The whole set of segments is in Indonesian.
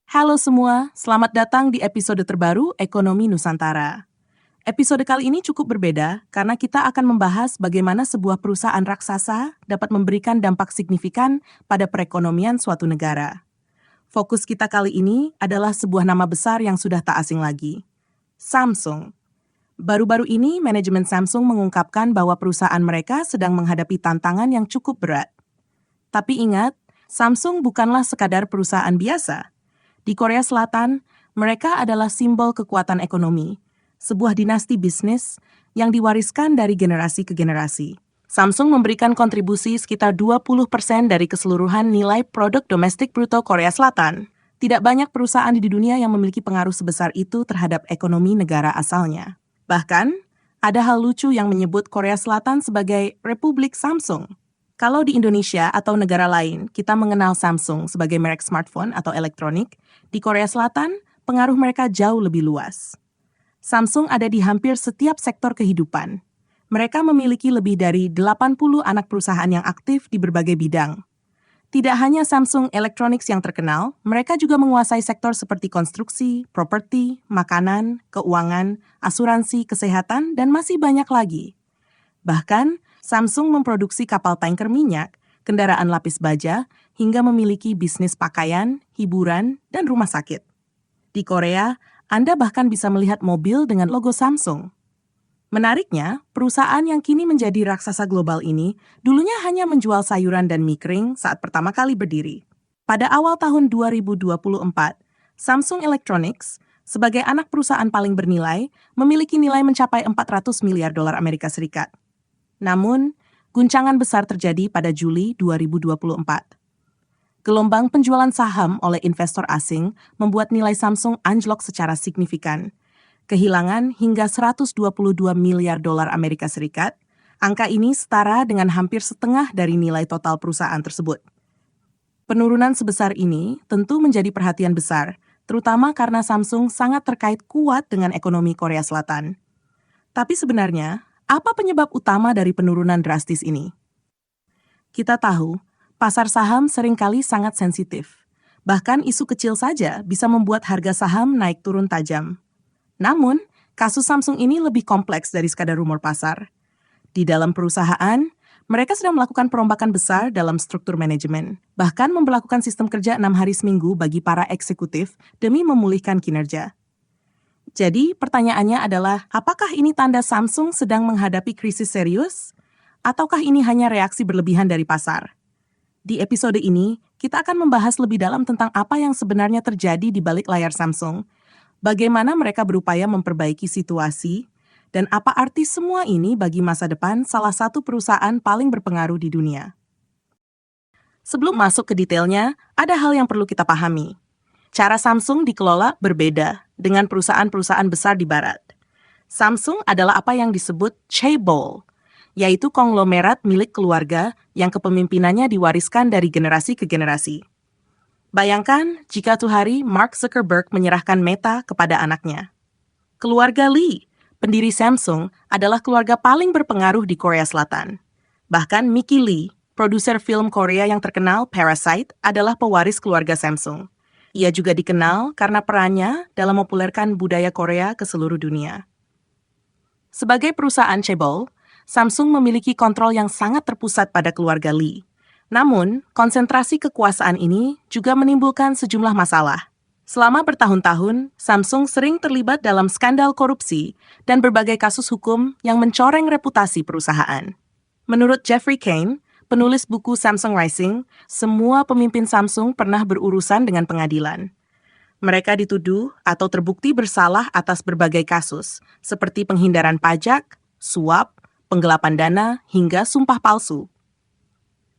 Halo semua, selamat datang di episode terbaru Ekonomi Nusantara. Episode kali ini cukup berbeda karena kita akan membahas bagaimana sebuah perusahaan raksasa dapat memberikan dampak signifikan pada perekonomian suatu negara. Fokus kita kali ini adalah sebuah nama besar yang sudah tak asing lagi, Samsung. Baru-baru ini, manajemen Samsung mengungkapkan bahwa perusahaan mereka sedang menghadapi tantangan yang cukup berat. Tapi ingat, Samsung bukanlah sekadar perusahaan biasa. Di Korea Selatan, mereka adalah simbol kekuatan ekonomi, sebuah dinasti bisnis yang diwariskan dari generasi ke generasi. Samsung memberikan kontribusi sekitar 20% dari keseluruhan nilai produk domestik bruto Korea Selatan. Tidak banyak perusahaan di dunia yang memiliki pengaruh sebesar itu terhadap ekonomi negara asalnya. Bahkan, ada hal lucu yang menyebut Korea Selatan sebagai Republik Samsung. Kalau di Indonesia atau negara lain, kita mengenal Samsung sebagai merek smartphone atau elektronik, di Korea Selatan, pengaruh mereka jauh lebih luas. Samsung ada di hampir setiap sektor kehidupan. Mereka memiliki lebih dari 80 anak perusahaan yang aktif di berbagai bidang. Tidak hanya Samsung Electronics yang terkenal, mereka juga menguasai sektor seperti konstruksi, properti, makanan, keuangan, asuransi, kesehatan, dan masih banyak lagi. Bahkan, Samsung memproduksi kapal tanker minyak, kendaraan lapis baja, hingga memiliki bisnis pakaian, hiburan, dan rumah sakit. Di Korea, Anda bahkan bisa melihat mobil dengan logo Samsung. Menariknya, perusahaan yang kini menjadi raksasa global ini dulunya hanya menjual sayuran dan mie kering saat pertama kali berdiri. Pada awal tahun 2024, Samsung Electronics, sebagai anak perusahaan paling bernilai, memiliki nilai mencapai 400 miliar dolar Amerika Serikat. Namun, guncangan besar terjadi pada Juli 2024. Gelombang penjualan saham oleh investor asing membuat nilai Samsung anjlok secara signifikan. Kehilangan hingga 122 miliar dolar Amerika Serikat, angka ini setara dengan hampir setengah dari nilai total perusahaan tersebut. Penurunan sebesar ini tentu menjadi perhatian besar, terutama karena Samsung sangat terkait kuat dengan ekonomi Korea Selatan. Tapi sebenarnya, apa penyebab utama dari penurunan drastis ini? Kita tahu, pasar saham seringkali sangat sensitif. Bahkan isu kecil saja bisa membuat harga saham naik turun tajam. Namun, kasus Samsung ini lebih kompleks dari sekadar rumor pasar. Di dalam perusahaan, mereka sedang melakukan perombakan besar dalam struktur manajemen, bahkan memberlakukan sistem kerja 6 hari seminggu bagi para eksekutif demi memulihkan kinerja. Jadi, pertanyaannya adalah, apakah ini tanda Samsung sedang menghadapi krisis serius? Ataukah ini hanya reaksi berlebihan dari pasar? Di episode ini, kita akan membahas lebih dalam tentang apa yang sebenarnya terjadi di balik layar Samsung, bagaimana mereka berupaya memperbaiki situasi, dan apa arti semua ini bagi masa depan salah satu perusahaan paling berpengaruh di dunia. Sebelum masuk ke detailnya, ada hal yang perlu kita pahami. Cara Samsung dikelola berbeda dengan perusahaan-perusahaan besar di barat. Samsung adalah apa yang disebut chaebol, yaitu konglomerat milik keluarga yang kepemimpinannya diwariskan dari generasi ke generasi. Bayangkan jika suatu hari Mark Zuckerberg menyerahkan Meta kepada anaknya. Keluarga Lee, pendiri Samsung, adalah keluarga paling berpengaruh di Korea Selatan. Bahkan Mickey Lee, produser film Korea yang terkenal Parasite, adalah pewaris keluarga Samsung. Ia juga dikenal karena perannya dalam mempopulerkan budaya Korea ke seluruh dunia. Sebagai perusahaan chaebol, Samsung memiliki kontrol yang sangat terpusat pada keluarga Lee. Namun, konsentrasi kekuasaan ini juga menimbulkan sejumlah masalah. Selama bertahun-tahun, Samsung sering terlibat dalam skandal korupsi dan berbagai kasus hukum yang mencoreng reputasi perusahaan. Menurut Jeffrey Kane, penulis buku Samsung Rising, semua pemimpin Samsung pernah berurusan dengan pengadilan. Mereka dituduh atau terbukti bersalah atas berbagai kasus, seperti penghindaran pajak, suap, penggelapan dana, hingga sumpah palsu.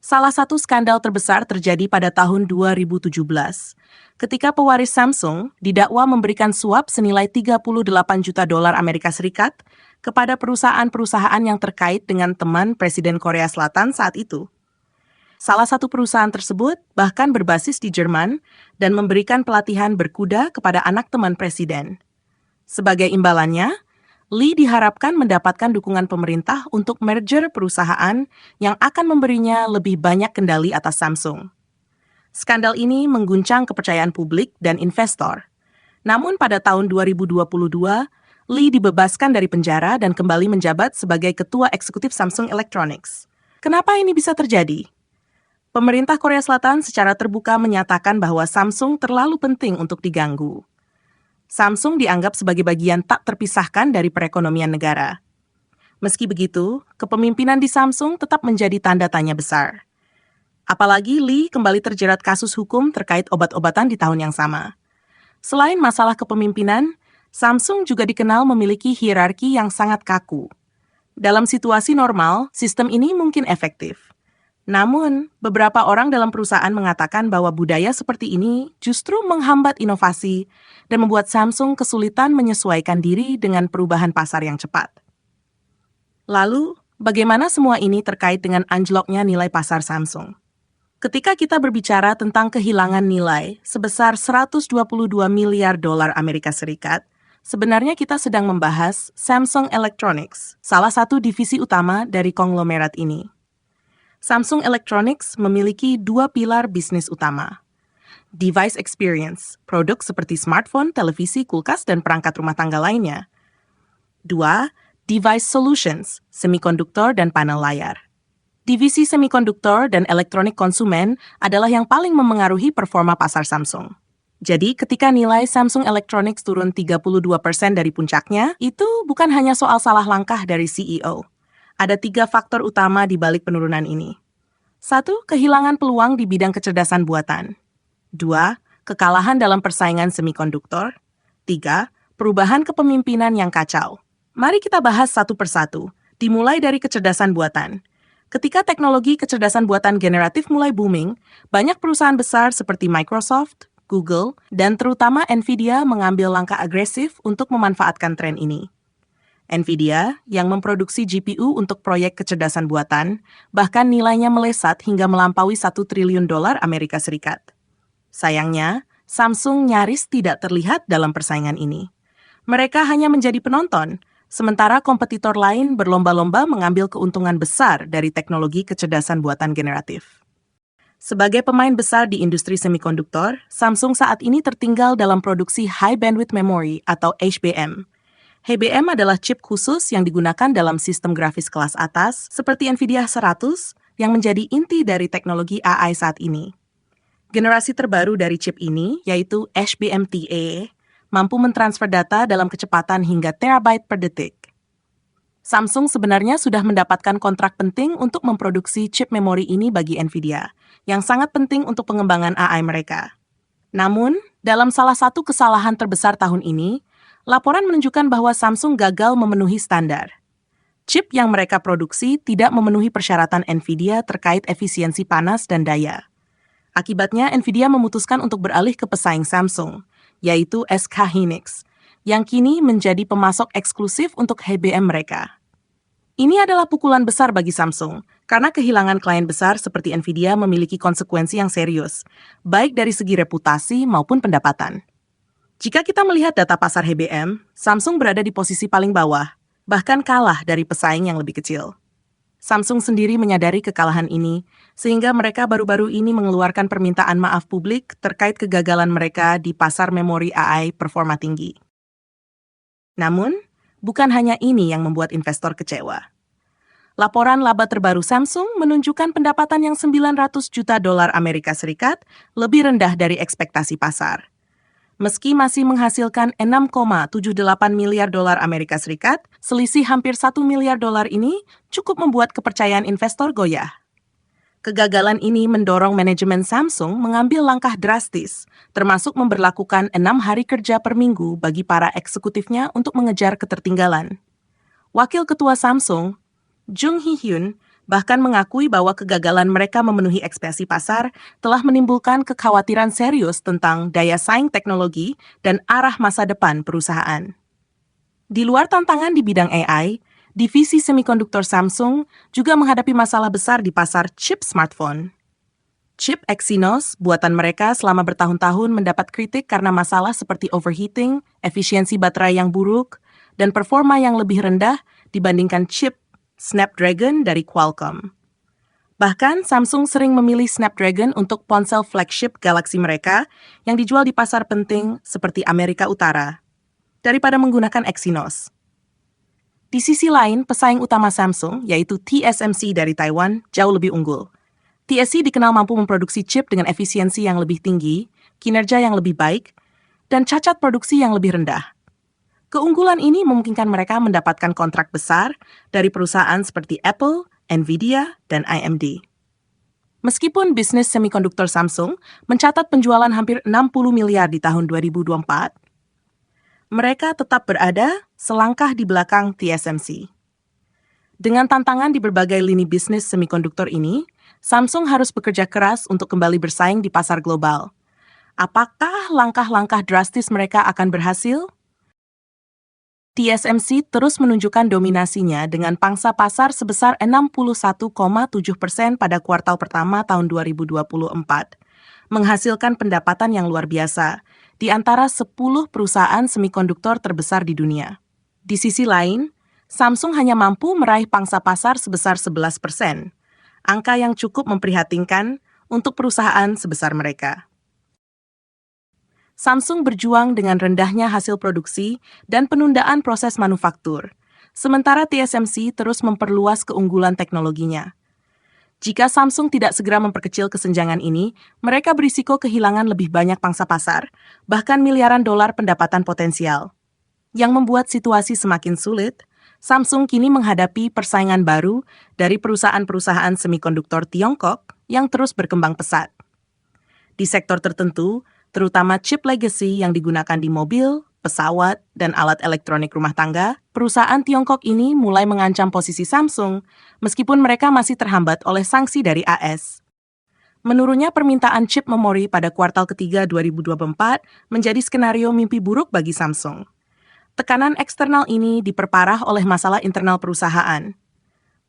Salah satu skandal terbesar terjadi pada tahun 2017, ketika pewaris Samsung didakwa memberikan suap senilai 38 juta dolar Amerika Serikat kepada perusahaan-perusahaan yang terkait dengan teman Presiden Korea Selatan saat itu. Salah satu perusahaan tersebut bahkan berbasis di Jerman dan memberikan pelatihan berkuda kepada anak teman Presiden. Sebagai imbalannya, Lee diharapkan mendapatkan dukungan pemerintah untuk merger perusahaan yang akan memberinya lebih banyak kendali atas Samsung. Skandal ini mengguncang kepercayaan publik dan investor. Namun pada tahun 2022, Lee dibebaskan dari penjara dan kembali menjabat sebagai ketua eksekutif Samsung Electronics. Kenapa ini bisa terjadi? Pemerintah Korea Selatan secara terbuka menyatakan bahwa Samsung terlalu penting untuk diganggu. Samsung dianggap sebagai bagian tak terpisahkan dari perekonomian negara. Meski begitu, kepemimpinan di Samsung tetap menjadi tanda tanya besar. Apalagi Lee kembali terjerat kasus hukum terkait obat-obatan di tahun yang sama. Selain masalah kepemimpinan, Samsung juga dikenal memiliki hierarki yang sangat kaku. Dalam situasi normal, sistem ini mungkin efektif. Namun, beberapa orang dalam perusahaan mengatakan bahwa budaya seperti ini justru menghambat inovasi dan membuat Samsung kesulitan menyesuaikan diri dengan perubahan pasar yang cepat. Lalu, bagaimana semua ini terkait dengan anjloknya nilai pasar Samsung? Ketika kita berbicara tentang kehilangan nilai sebesar 122 miliar dolar Amerika Serikat, sebenarnya kita sedang membahas Samsung Electronics, salah satu divisi utama dari konglomerat ini. Samsung Electronics memiliki dua pilar bisnis utama. Device Experience, produk seperti smartphone, televisi, kulkas, dan perangkat rumah tangga lainnya. 2. Device Solutions, semikonduktor dan panel layar. Divisi semikonduktor dan elektronik konsumen adalah yang paling memengaruhi performa pasar Samsung. Jadi, ketika nilai Samsung Electronics turun 32% dari puncaknya, itu bukan hanya soal salah langkah dari CEO. Ada 3 faktor utama di balik penurunan ini. 1. Kehilangan peluang di bidang kecerdasan buatan. 2. Kekalahan dalam persaingan semikonduktor. 3. Perubahan kepemimpinan yang kacau. Mari kita bahas satu persatu, dimulai dari kecerdasan buatan. Ketika teknologi kecerdasan buatan generatif mulai booming, banyak perusahaan besar seperti Microsoft, Google, dan terutama Nvidia mengambil langkah agresif untuk memanfaatkan tren ini. Nvidia, yang memproduksi GPU untuk proyek kecerdasan buatan, bahkan nilainya melesat hingga melampaui 1 triliun dolar Amerika Serikat. Sayangnya, Samsung nyaris tidak terlihat dalam persaingan ini. Mereka hanya menjadi penonton, sementara kompetitor lain berlomba-lomba mengambil keuntungan besar dari teknologi kecerdasan buatan generatif. Sebagai pemain besar di industri semikonduktor, Samsung saat ini tertinggal dalam produksi High Bandwidth Memory atau HBM. HBM adalah chip khusus yang digunakan dalam sistem grafis kelas atas seperti Nvidia 100 yang menjadi inti dari teknologi AI saat ini. Generasi terbaru dari chip ini, yaitu HBM-TA, mampu mentransfer data dalam kecepatan hingga terabyte per detik. Samsung sebenarnya sudah mendapatkan kontrak penting untuk memproduksi chip memori ini bagi Nvidia, yang sangat penting untuk pengembangan AI mereka. Namun, dalam salah satu kesalahan terbesar tahun ini, laporan menunjukkan bahwa Samsung gagal memenuhi standar. Chip yang mereka produksi tidak memenuhi persyaratan Nvidia terkait efisiensi panas dan daya. Akibatnya, Nvidia memutuskan untuk beralih ke pesaing Samsung, yaitu SK Hynix, yang kini menjadi pemasok eksklusif untuk HBM mereka. Ini adalah pukulan besar bagi Samsung, karena kehilangan klien besar seperti Nvidia memiliki konsekuensi yang serius, baik dari segi reputasi maupun pendapatan. Jika kita melihat data pasar HBM, Samsung berada di posisi paling bawah, bahkan kalah dari pesaing yang lebih kecil. Samsung sendiri menyadari kekalahan ini, sehingga mereka baru-baru ini mengeluarkan permintaan maaf publik terkait kegagalan mereka di pasar memori AI performa tinggi. Namun, bukan hanya ini yang membuat investor kecewa. Laporan laba terbaru Samsung menunjukkan pendapatan yang 900 juta dolar Amerika Serikat lebih rendah dari ekspektasi pasar. Meski masih menghasilkan 6,78 miliar dolar Amerika Serikat, selisih hampir 1 miliar dolar ini cukup membuat kepercayaan investor goyah. Kegagalan ini mendorong manajemen Samsung mengambil langkah drastis, termasuk memberlakukan 6 hari kerja per minggu bagi para eksekutifnya untuk mengejar ketertinggalan. Wakil Ketua Samsung, Jung Hee-hyun, bahkan mengakui bahwa kegagalan mereka memenuhi ekspektasi pasar telah menimbulkan kekhawatiran serius tentang daya saing teknologi dan arah masa depan perusahaan. Di luar tantangan di bidang AI, divisi semikonduktor Samsung juga menghadapi masalah besar di pasar chip smartphone. Chip Exynos buatan mereka selama bertahun-tahun mendapat kritik karena masalah seperti overheating, efisiensi baterai yang buruk, dan performa yang lebih rendah dibandingkan chip Snapdragon dari Qualcomm. Bahkan, Samsung sering memilih Snapdragon untuk ponsel flagship Galaxy mereka yang dijual di pasar penting seperti Amerika Utara, daripada menggunakan Exynos. Di sisi lain, pesaing utama Samsung, yaitu TSMC dari Taiwan, jauh lebih unggul. TSC dikenal mampu memproduksi chip dengan efisiensi yang lebih tinggi, kinerja yang lebih baik, dan cacat produksi yang lebih rendah. Keunggulan ini memungkinkan mereka mendapatkan kontrak besar dari perusahaan seperti Apple, Nvidia, dan AMD. Meskipun bisnis semikonduktor Samsung mencatat penjualan hampir 60 miliar di tahun 2024, mereka tetap berada selangkah di belakang TSMC. Dengan tantangan di berbagai lini bisnis semikonduktor ini, Samsung harus bekerja keras untuk kembali bersaing di pasar global. Apakah langkah-langkah drastis mereka akan berhasil? TSMC terus menunjukkan dominasinya dengan pangsa pasar sebesar 61,7% pada kuartal pertama tahun 2024, menghasilkan pendapatan yang luar biasa di antara 10 perusahaan semikonduktor terbesar di dunia. Di sisi lain, Samsung hanya mampu meraih pangsa pasar sebesar 11%, angka yang cukup memprihatinkan untuk perusahaan sebesar mereka. Samsung berjuang dengan rendahnya hasil produksi dan penundaan proses manufaktur, sementara TSMC terus memperluas keunggulan teknologinya. Jika Samsung tidak segera memperkecil kesenjangan ini, mereka berisiko kehilangan lebih banyak pangsa pasar, bahkan miliaran dolar pendapatan potensial. Yang membuat situasi semakin sulit, Samsung kini menghadapi persaingan baru dari perusahaan-perusahaan semikonduktor Tiongkok yang terus berkembang pesat. Di sektor tertentu, terutama chip legacy yang digunakan di mobil, pesawat, dan alat elektronik rumah tangga, perusahaan Tiongkok ini mulai mengancam posisi Samsung, meskipun mereka masih terhambat oleh sanksi dari AS. Menurunnya permintaan chip memori pada kuartal ketiga 2024 menjadi skenario mimpi buruk bagi Samsung. Tekanan eksternal ini diperparah oleh masalah internal perusahaan.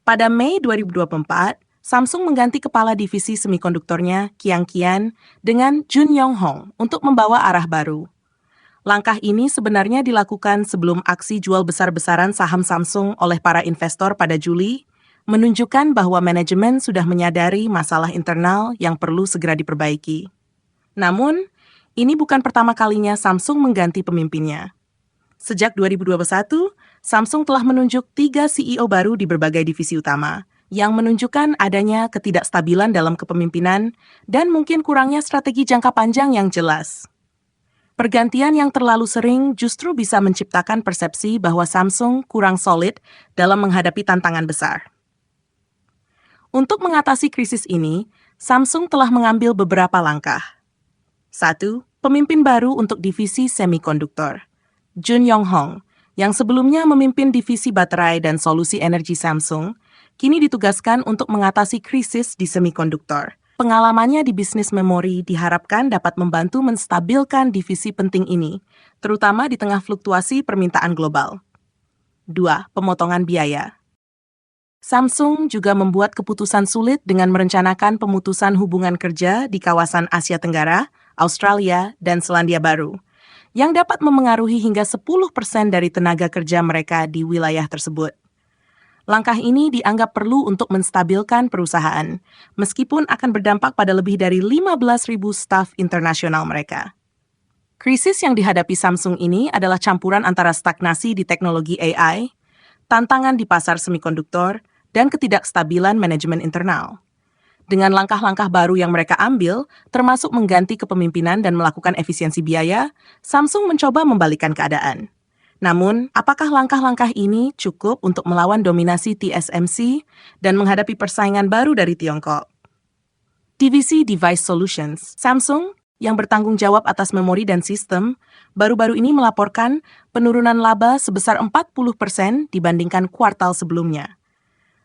Pada Mei 2024, Samsung mengganti kepala divisi semikonduktornya, Qiang Qian, dengan Jun Yong Hong untuk membawa arah baru. Langkah ini sebenarnya dilakukan sebelum aksi jual besar-besaran saham Samsung oleh para investor pada Juli, menunjukkan bahwa manajemen sudah menyadari masalah internal yang perlu segera diperbaiki. Namun, ini bukan pertama kalinya Samsung mengganti pemimpinnya. Sejak 2021, Samsung telah menunjuk 3 CEO baru di berbagai divisi utama, yang menunjukkan adanya ketidakstabilan dalam kepemimpinan dan mungkin kurangnya strategi jangka panjang yang jelas. Pergantian yang terlalu sering justru bisa menciptakan persepsi bahwa Samsung kurang solid dalam menghadapi tantangan besar. Untuk mengatasi krisis ini, Samsung telah mengambil beberapa langkah. 1. Pemimpin baru untuk divisi semikonduktor, Jun Yong Hong, yang sebelumnya memimpin divisi baterai dan solusi energi Samsung, kini ditugaskan untuk mengatasi krisis di semikonduktor. Pengalamannya di bisnis memori diharapkan dapat membantu menstabilkan divisi penting ini, terutama di tengah fluktuasi permintaan global. 2. Pemotongan biaya. Samsung juga membuat keputusan sulit dengan merencanakan pemutusan hubungan kerja di kawasan Asia Tenggara, Australia, dan Selandia Baru, yang dapat memengaruhi hingga 10% dari tenaga kerja mereka di wilayah tersebut. Langkah ini dianggap perlu untuk menstabilkan perusahaan, meskipun akan berdampak pada lebih dari 15.000 staf internasional mereka. Krisis yang dihadapi Samsung ini adalah campuran antara stagnasi di teknologi AI, tantangan di pasar semikonduktor, dan ketidakstabilan manajemen internal. Dengan langkah-langkah baru yang mereka ambil, termasuk mengganti kepemimpinan dan melakukan efisiensi biaya, Samsung mencoba membalikkan keadaan. Namun, apakah langkah-langkah ini cukup untuk melawan dominasi TSMC dan menghadapi persaingan baru dari Tiongkok? Divisi Device Solutions, Samsung, yang bertanggung jawab atas memori dan sistem, baru-baru ini melaporkan penurunan laba sebesar 40% dibandingkan kuartal sebelumnya.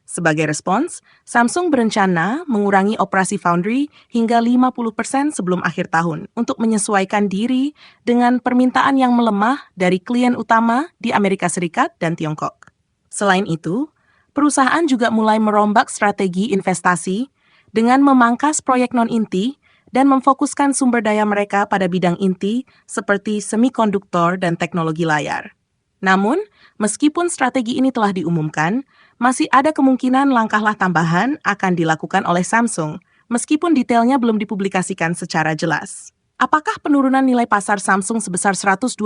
Sebagai respons, Samsung berencana mengurangi operasi foundry hingga 50% sebelum akhir tahun untuk menyesuaikan diri dengan permintaan yang melemah dari klien utama di Amerika Serikat dan Tiongkok. Selain itu, perusahaan juga mulai merombak strategi investasi dengan memangkas proyek non-inti dan memfokuskan sumber daya mereka pada bidang inti seperti semikonduktor dan teknologi layar. Namun, meskipun strategi ini telah diumumkan, Masih ada kemungkinan langkah tambahan akan dilakukan oleh Samsung, meskipun detailnya belum dipublikasikan secara jelas. Apakah penurunan nilai pasar Samsung sebesar 122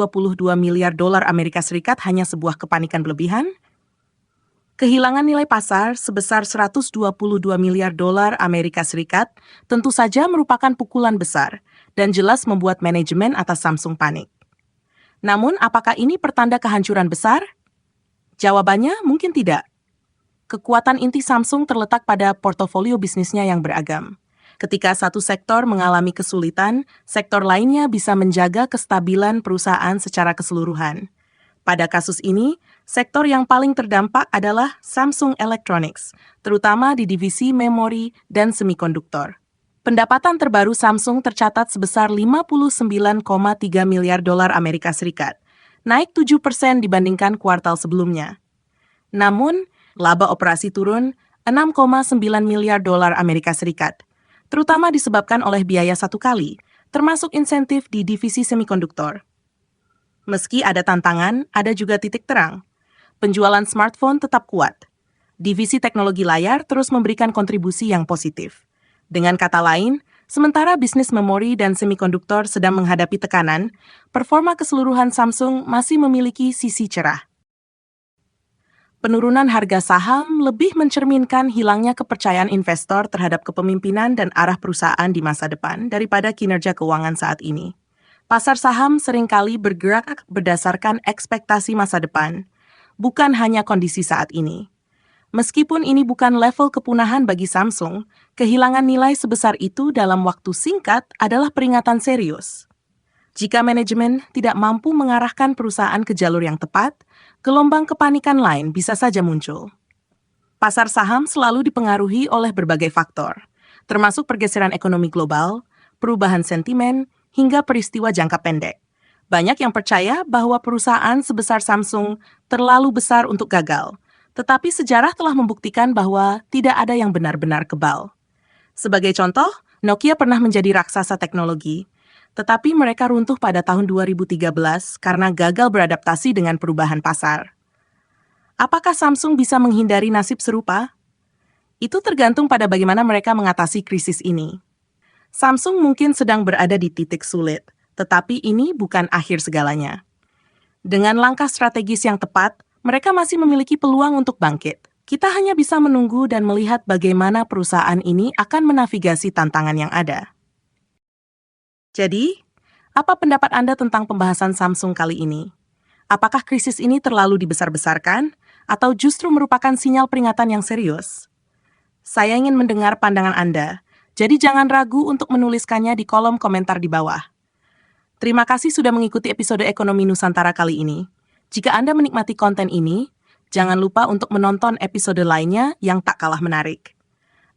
miliar dolar Amerika Serikat hanya sebuah kepanikan berlebihan? Kehilangan nilai pasar sebesar 122 miliar dolar Amerika Serikat tentu saja merupakan pukulan besar dan jelas membuat manajemen atas Samsung panik. Namun, apakah ini pertanda kehancuran besar? Jawabannya mungkin tidak. Kekuatan inti Samsung terletak pada portofolio bisnisnya yang beragam. Ketika satu sektor mengalami kesulitan, sektor lainnya bisa menjaga kestabilan perusahaan secara keseluruhan. Pada kasus ini, sektor yang paling terdampak adalah Samsung Electronics, terutama di divisi memori dan semikonduktor. Pendapatan terbaru Samsung tercatat sebesar 59,3 miliar dolar Amerika Serikat, naik 7% dibandingkan kuartal sebelumnya. Namun, laba operasi turun 6,9 miliar dolar Amerika Serikat, terutama disebabkan oleh biaya satu kali, termasuk insentif di divisi semikonduktor. Meski ada tantangan, ada juga titik terang. Penjualan smartphone tetap kuat. Divisi teknologi layar terus memberikan kontribusi yang positif. Dengan kata lain, sementara bisnis memori dan semikonduktor sedang menghadapi tekanan, performa keseluruhan Samsung masih memiliki sisi cerah. Penurunan harga saham lebih mencerminkan hilangnya kepercayaan investor terhadap kepemimpinan dan arah perusahaan di masa depan daripada kinerja keuangan saat ini. Pasar saham seringkali bergerak berdasarkan ekspektasi masa depan, bukan hanya kondisi saat ini. Meskipun ini bukan level kepunahan bagi Samsung, kehilangan nilai sebesar itu dalam waktu singkat adalah peringatan serius. Jika manajemen tidak mampu mengarahkan perusahaan ke jalur yang tepat, gelombang kepanikan lain bisa saja muncul. Pasar saham selalu dipengaruhi oleh berbagai faktor, termasuk pergeseran ekonomi global, perubahan sentimen, hingga peristiwa jangka pendek. Banyak yang percaya bahwa perusahaan sebesar Samsung terlalu besar untuk gagal, tetapi sejarah telah membuktikan bahwa tidak ada yang benar-benar kebal. Sebagai contoh, Nokia pernah menjadi raksasa teknologi, tetapi mereka runtuh pada tahun 2013 karena gagal beradaptasi dengan perubahan pasar. Apakah Samsung bisa menghindari nasib serupa? Itu tergantung pada bagaimana mereka mengatasi krisis ini. Samsung mungkin sedang berada di titik sulit, tetapi ini bukan akhir segalanya. Dengan langkah strategis yang tepat, mereka masih memiliki peluang untuk bangkit. Kita hanya bisa menunggu dan melihat bagaimana perusahaan ini akan menavigasi tantangan yang ada. Jadi, apa pendapat Anda tentang pembahasan Samsung kali ini? Apakah krisis ini terlalu dibesar-besarkan, atau justru merupakan sinyal peringatan yang serius? Saya ingin mendengar pandangan Anda, jadi jangan ragu untuk menuliskannya di kolom komentar di bawah. Terima kasih sudah mengikuti episode Ekonomi Nusantara kali ini. Jika Anda menikmati konten ini, jangan lupa untuk menonton episode lainnya yang tak kalah menarik.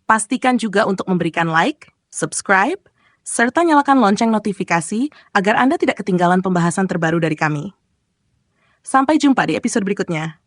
Pastikan juga untuk memberikan like, subscribe, serta nyalakan lonceng notifikasi agar Anda tidak ketinggalan pembahasan terbaru dari kami. Sampai jumpa di episode berikutnya.